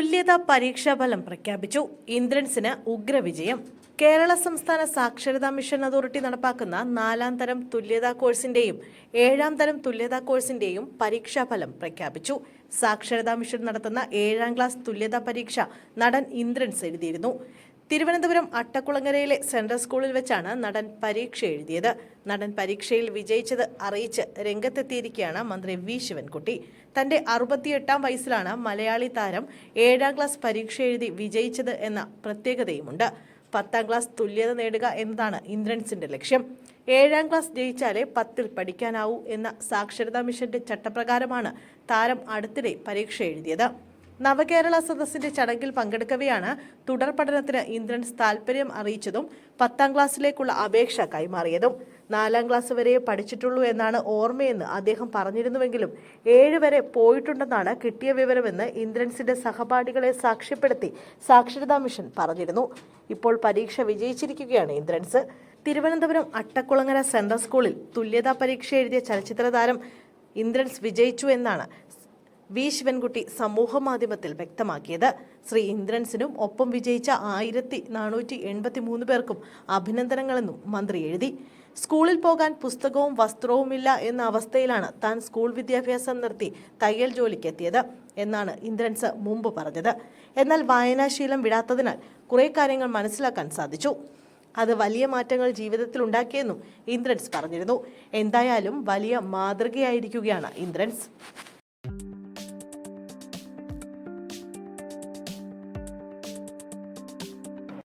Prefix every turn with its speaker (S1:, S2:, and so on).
S1: തുല്യതാ പരീക്ഷാഫലം പ്രഖ്യാപിച്ചു. ഇന്ദ്രൻസിന് ഉഗ്രവിജയം. കേരള സംസ്ഥാന സാക്ഷരതാ മിഷൻ അതോറിറ്റി നടപ്പാക്കുന്ന 4-ാം തരം തുല്യതാ കോഴ്സിന്റെയും 7-ാം തരം തുല്യതാ കോഴ്സിന്റെയും പരീക്ഷാഫലം പ്രഖ്യാപിച്ചു. സാക്ഷരതാ മിഷൻ നടത്തുന്ന 7-ാം ക്ലാസ് തുല്യതാ പരീക്ഷ നടൻ ഇന്ദ്രൻസ് എഴുതിയിരുന്നു. തിരുവനന്തപുരം അട്ടക്കുളങ്ങരയിലെ സെൻട്രൽ സ്കൂളിൽ വെച്ചാണ് നടൻ പരീക്ഷ എഴുതിയത്. നടൻ പരീക്ഷയിൽ വിജയിച്ചത് അറിയിച്ച് രംഗത്തെത്തിയിരിക്കുകയാണ് മന്ത്രി വി ശിവൻകുട്ടി. തന്റെ 68-ാം വയസ്സിലാണ് മലയാളി താരം 7-ാം ക്ലാസ് പരീക്ഷ എഴുതി വിജയിച്ചത് എന്ന പ്രത്യേകതയുമുണ്ട്. 10-ാം ക്ലാസ് തുല്യത നേടുക എന്നതാണ് ഇന്ദ്രൻസിന്റെ ലക്ഷ്യം. 7-ാം ക്ലാസ് ജയിച്ചാലേ 10-ൽ പഠിക്കാനാവൂ എന്ന സാക്ഷരതാ മിഷന്റെ ചട്ടപ്രകാരമാണ് താരം അടുത്തിടെ പരീക്ഷ എഴുതിയത്. നവകേരള സദസ്സിന്റെ ചടങ്ങിൽ പങ്കെടുക്കവെയാണ് തുടർ പഠനത്തിന് ഇന്ദ്രൻസ് താൽപര്യം അറിയിച്ചതും 10-ാം ക്ലാസ്സിലേക്കുള്ള അപേക്ഷ കൈമാറിയതും. 4-ാം ക്ലാസ് വരെ പഠിച്ചിട്ടുള്ളൂ എന്നാണ് ഓർമ്മയെന്ന് അദ്ദേഹം പറഞ്ഞിരുന്നുവെങ്കിലും 7 വരെ പോയിട്ടുണ്ടെന്നാണ് കിട്ടിയ വിവരമെന്ന് ഇന്ദ്രൻസിന്റെ സഹപാഠികളെ സാക്ഷ്യപ്പെടുത്തി സാക്ഷരതാ മിഷൻ പറഞ്ഞിരുന്നു. ഇപ്പോൾ പരീക്ഷ വിജയിച്ചിരിക്കുകയാണ് ഇന്ദ്രൻസ്. തിരുവനന്തപുരം അട്ടക്കുളങ്ങര സെൻട്രൽ സ്കൂളിൽ തുല്യതാ പരീക്ഷ എഴുതിയ ചലച്ചിത്ര താരം ഇന്ദ്രൻസ് വിജയിച്ചു എന്നാണ് വി ശിവൻകുട്ടി സമൂഹമാധ്യമത്തിൽ വ്യക്തമാക്കിയത്. ശ്രീ ഇന്ദ്രൻസിനും ഒപ്പം വിജയിച്ച 1483 പേർക്കും അഭിനന്ദനങ്ങളെന്നും മന്ത്രി എഴുതി. സ്കൂളിൽ പോകാൻ പുസ്തകവും വസ്ത്രവുമില്ല എന്ന അവസ്ഥയിലാണ് താൻ സ്കൂൾ വിദ്യാഭ്യാസം നിർത്തി തയ്യൽ ജോലിക്കെത്തിയത് എന്നാണ് ഇന്ദ്രൻസ് മുമ്പ് പറഞ്ഞത്. എന്നാൽ വായനാശീലം വിടാത്തതിനാൽ കുറേ കാര്യങ്ങൾ മനസ്സിലാക്കാൻ സാധിച്ചു. അത് വലിയ മാറ്റങ്ങൾ ജീവിതത്തിൽ ഉണ്ടാക്കിയെന്നും ഇന്ദ്രൻസ് പറഞ്ഞിരുന്നു. എന്തായാലും വലിയ മാതൃകയായിരിക്കുകയാണ് ഇന്ദ്രൻസ്.